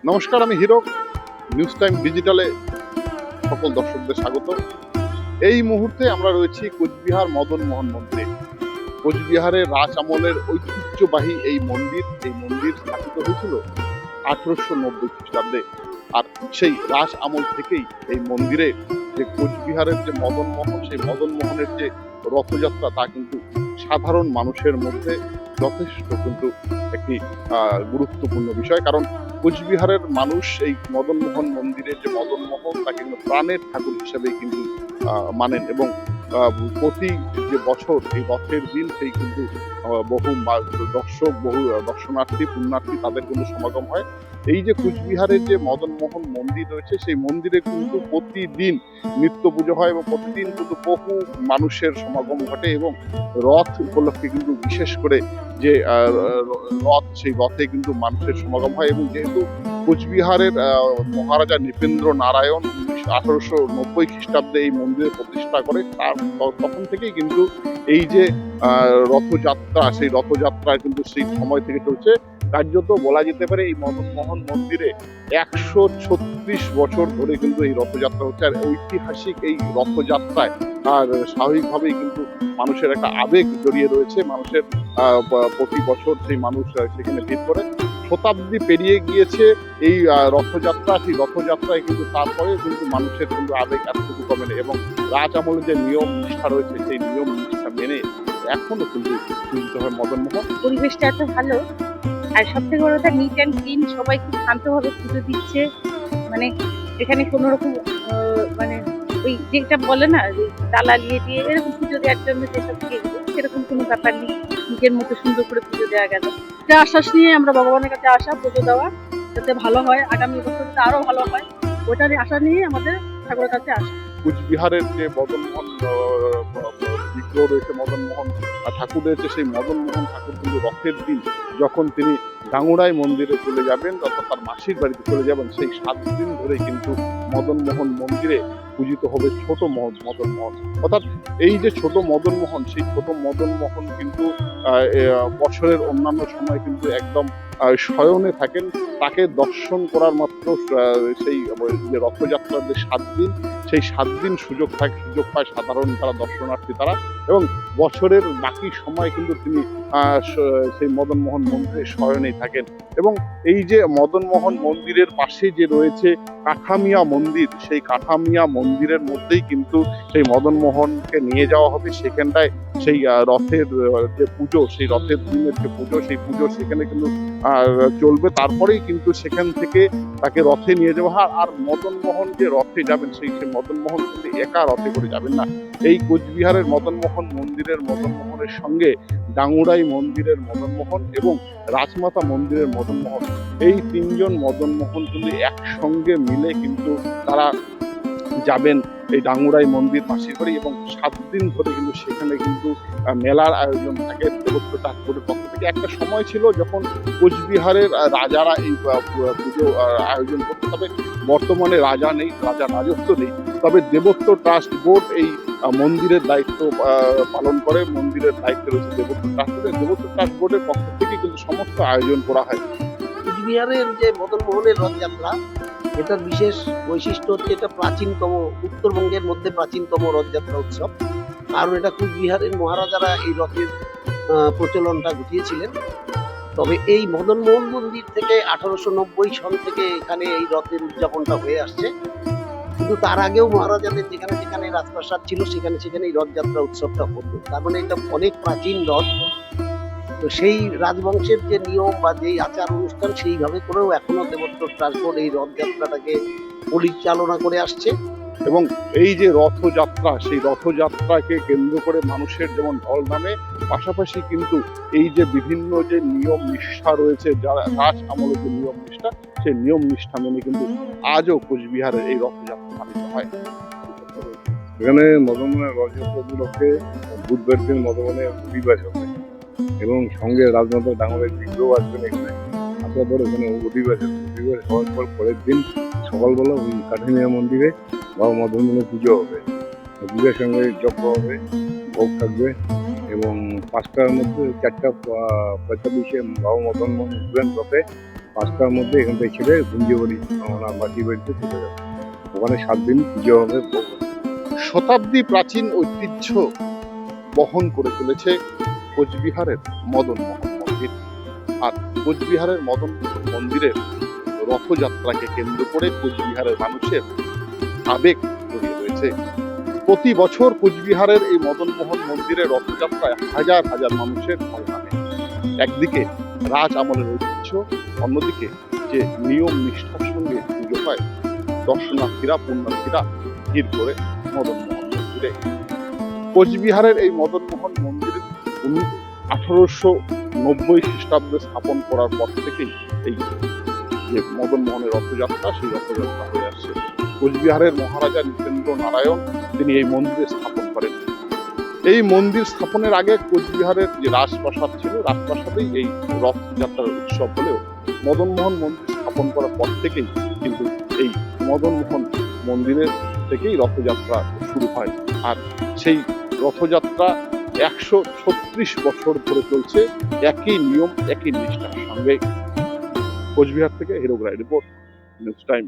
নমস্কার, আমি Hirak. News time ডিজিটালে সকল দর্শকদের স্বাগত। এই মুহূর্তে আমরা রয়েছি কোচবিহার মদন মোহন মন্দিরে। কোচবিহারের রাজ আমলের ঐতিহ্যবাহী এই মন্দির স্থাপিত হয়েছিল 1890 খ্রিস্টাব্দে। আর সেই রাজ আমল থেকেই এই মন্দিরে যে কোচবিহারের যে মদন মোহন, সেই মদন মোহনের যে রথযাত্রা, তা কিন্তু সাধারণ মানুষের মধ্যে যথেষ্ট কিন্তু একটি গুরুত্বপূর্ণ বিষয়। কারণ কোচবিহারের মানুষ এই মদন মোহন মন্দিরের যে মদন মোহন, তাকে কিন্তু প্রাণের ঠাকুর হিসেবে কিন্তু মানেন। এবং প্রতি যে বছর এই রথের দিন সেই কিন্তু বহু দর্শক, বহু দর্শনার্থী, পুণ্যার্থী তাদের কিন্তু সমাগম হয়। এই যে কোচবিহারের যে মদন মোহন মন্দির রয়েছে, সেই মন্দিরে কিন্তু প্রতিদিন নিত্য পুজো হয় এবং প্রতিদিন কিন্তু বহু মানুষের সমাগম ঘটে। এবং রথ উপলক্ষে কিন্তু বিশেষ করে যে রথ, সেই রথে কিন্তু মানুষের সমাগম হয়। এবং যেহেতু কোচবিহারের মহারাজা নৃপেন্দ্র নারায়ণ 1890 খ্রিস্টাব্দে এই মন্দিরের প্রতিষ্ঠা করে, তার তখন থেকেই কিন্তু এই যে রথযাত্রা, সেই রথযাত্রা কিন্তু সেই সময় থেকে চলছে। কার্যত বলা যেতে পারে এই মদন মোহন মন্দিরে 136 বছর ধরে কিন্তু এই রথযাত্রা হচ্ছে। আর ঐতিহাসিক এই রথযাত্রায় আর স্বাভাবিকভাবেই কিন্তু মানুষের একটা আবেগ জড়িয়ে রয়েছে। মানুষের প্রতি বছর সেই মানুষ সেখানে ভিড় করে। শতাব্দী পেরিয়ে গিয়েছে এই রথযাত্রা, সেই রথযাত্রায় কিন্তু তারপরে কিন্তু মানুষের কিন্তু আবেগ এতটুকু কমে নেই। এবং রাজ আমলের যে নিয়ম নিষ্ঠা রয়েছে, সেই নিয়ম নিষ্ঠা মেনে এখনো কিন্তু পূজিত হয় মদন মোহন। পরিবেশটা এত ভালো, আর সব থেকে বড় কথা নিট অ্যান্ড ক্লিন। সবাই খুব শান্তভাবে পুজো দিচ্ছে। মানে এখানে কোনো রকম মানে ওই যেটা বলে না দালালিয়ে দিয়ে এরকম পুজো দেওয়ার জন্য যেসব সেরকম কোনো ব্যাপার নেই। নিজের মতো সুন্দর করে পুজো দেওয়া গেল। একটা আশ্বাস নিয়ে আমরা ভগবানের কাছে আসা, পুজো দেওয়া, যাতে ভালো হয়, আগামী বছর যাতে আরো ভালো হয়, ওটারই আশা নিয়ে আমাদের ঠাকুরের কাছে আসা। কোচবিহারের যে মদন মোহন বিগ্রহ রয়েছে, মদন মোহন ঠাকুর রয়েছে, সেই মদন মোহন ঠাকুর কিন্তু রথের দিন যখন তিনি ডাঙুড়াই মন্দিরে চলে যাবেন, অর্থাৎ তার মাসির বাড়িতে চলে যাবেন, সেই 7 দিন ধরে কিন্তু মদন মোহন মন্দিরে পূজিত হবে ছোট মদন মোহন। অর্থাৎ এই যে ছোট মদন মোহন, সেই ছোট মদন মোহন কিন্তু বছরের অন্যান্য সময় কিন্তু একদম শয়নে থাকেন। তাকে দর্শন করার মাত্র সেই যে রথযাত্রার যে 7 দিন, সেই 7 দিন সুযোগ পায় সাধারণ তারা দর্শনার্থী তারা। এবং বছরের বাকি সময় কিন্তু তিনি সেই মদন মোহন মন্দিরে শয়নেই থাকেন। এবং এই যে মদন মোহন মন্দিরের পাশে যে রয়েছে কাঠামিয়া মন্দির, সেই কাঠামিয়া মন্দিরের মধ্যেই কিন্তু সেই মদন মোহনকে নিয়ে যাওয়া হবে। সেখানটায় সেই রথের যে পুজো, সেই রথের দিনের যে পুজো, সেই পুজো সেখানে কিন্তু চলবে। তারপরেই কিন্তু সেখান থেকে তাকে রথে নিয়ে যাওয়া হয়। আর মদন মোহন যে রথে যাবেন, সেই মদন মোহন কিন্তু একা রথে করে যাবেন না। এই কোচবিহারের মদন মোহন মন্দিরের মদন মোহনের সঙ্গে ডাঙুড়াই মন্দিরের মদন মোহন এবং রাজমাতা মন্দিরের মদন মোহন, এই 3 জন মদন মোহন কিন্তু একসঙ্গে মিলে কিন্তু তারা যাবেন এই ডাঙুড়াই মন্দির মাসির বাড়ি। এবং 7 দিন ধরে কিন্তু সেখানে কিন্তু মেলার আয়োজন থাকে দেবত্ব ঠাকুরের পক্ষ থেকে। একটা সময় ছিল যখন কোচবিহারের রাজারা এই পুজো আয়োজন করতো, তবে বর্তমানে রাজা নেই, রাজা রাজত্ব নেই। তবে দেবত্ব ট্রাস্ট বোর্ড এই মন্দিরের দায়িত্ব পালন করে। মন্দিরের দায়িত্বে রয়েছে দেবত্ব ট্রাস্ট বোর্ড। দেবত্ব ট্রাস্ট বোর্ডের পক্ষ থেকে কিন্তু সমস্ত আয়োজন করা হয়। কোচবিহারের যে মদন মোহনের রথযাত্রা, এটার বিশেষ বৈশিষ্ট্য হচ্ছে এটা প্রাচীনতম, উত্তরবঙ্গের মধ্যে প্রাচীনতম রথযাত্রা উৎসব। কারণ এটা কোচবিহারের মহারাজারা এই রথের প্রচলনটা ঘটিয়েছিলেন। তবে এই মদন মোহন মন্দির থেকে 1890 সন থেকে এখানে এই রথের উদযাপনটা হয়ে আসছে। কিন্তু তার আগেও মহারাজাদের যেখানে যেখানে রাজপ্রাসাদ ছিল সেখানে সেখানে এই রথযাত্রা উৎসবটা হতো। তার মানে এটা অনেক প্রাচীন রথ। তো সেই রাজবংশের যে নিয়ম বা যেই আচার অনুষ্ঠান, সেইভাবে করেও এখনো দেবত্ব ট্রাস্ট বোর্ড এই রথযাত্রাটাকে পরিচালনা করে আসছে। এবং এই যে রথযাত্রা, সেই রথযাত্রাকে কেন্দ্র করে মানুষের যেমন ঢল নামে, পাশাপাশি কিন্তু এই যে বিভিন্ন যে নিয়ম নিষ্ঠা রয়েছে, যারা রাজ আমলের যে নিয়ম নিষ্ঠা, সেই নিয়ম নিষ্ঠা মেনে কিন্তু আজও কোচবিহারের এই রথযাত্রা পালিত হয়। এখানে মদন মোহনের রথযাত্রা উপলক্ষে বুধবার দিন মদনের অধিবাস হবে এবং সঙ্গে রাজমাতা ডাঙরের বিগ্রহ আসবেন এখানে। আসার পর এখানে অধিবাস হওয়ার পর পরের দিন সকালবেলা ওই কাঠামিয়া মন্দিরে বাবা মদন মোহনের পুজো হবে। পুজোর সঙ্গে যজ্ঞ হবে, ভোগ থাকবে এবং 5টার মধ্যে 4:45 বাবা মদন মোহন উঠবেন রথে 5টার মধ্যে এখান থেকে ছেড়ে গুঞ্জিবাড়ি ওনার মাটি বাড়িতে চলে যাবে। ওখানে 7 দিন পুজো হবে, ভোগ হবে। শতাব্দী প্রাচীন ঐতিহ্য বহন করে চলেছে কোচবিহারের মদন মোহন মন্দির। আর কোচবিহারের মদন মোহন মন্দিরের রথযাত্রাকে কেন্দ্র করে কোচবিহারের মানুষের আবেগ জড়িয়ে রয়েছে। প্রতি বছর কোচবিহারের এই মদন মোহন মন্দিরের রথযাত্রায় হাজার হাজার মানুষের ঢল নামে। একদিকে রাজ আমলের ঐতিহ্য, অন্যদিকে যে নিয়ম নিষ্ঠার সঙ্গে পুজো হয়, দর্শনার্থীরা পুণ্যার্থীরা ভিড় করে মদন মোহন মন্দিরে। কোচবিহারের এই মদন মোহন মন্দির 1890 খ্রিস্টাব্দে স্থাপন করার পর থেকেই এই যে মদন মোহনের রথযাত্রা, সেই রথযাত্রা হয়ে আসছে। কোচবিহারের মহারাজা নৃপেন্দ্র নারায়ণ তিনি এই মন্দির স্থাপন করেন। এই মন্দির স্থাপনের আগে কোচবিহারের যে রাজপ্রাসাদ ছিল, রাজপ্রাসাদেই এই রথযাত্রার উৎসব হলেও মদন মোহন মন্দির স্থাপন করার পর থেকেই কিন্তু এই মদন মোহন মন্দিরের থেকেই রথযাত্রা শুরু হয়। আর সেই রথযাত্রা 136 বছর ধরে চলছে একই নিয়ম একই নিষ্ঠার সঙ্গে। কোচবিহার থেকে হিরো গ্রাই রিপোর্ট, নিউজ টাইম।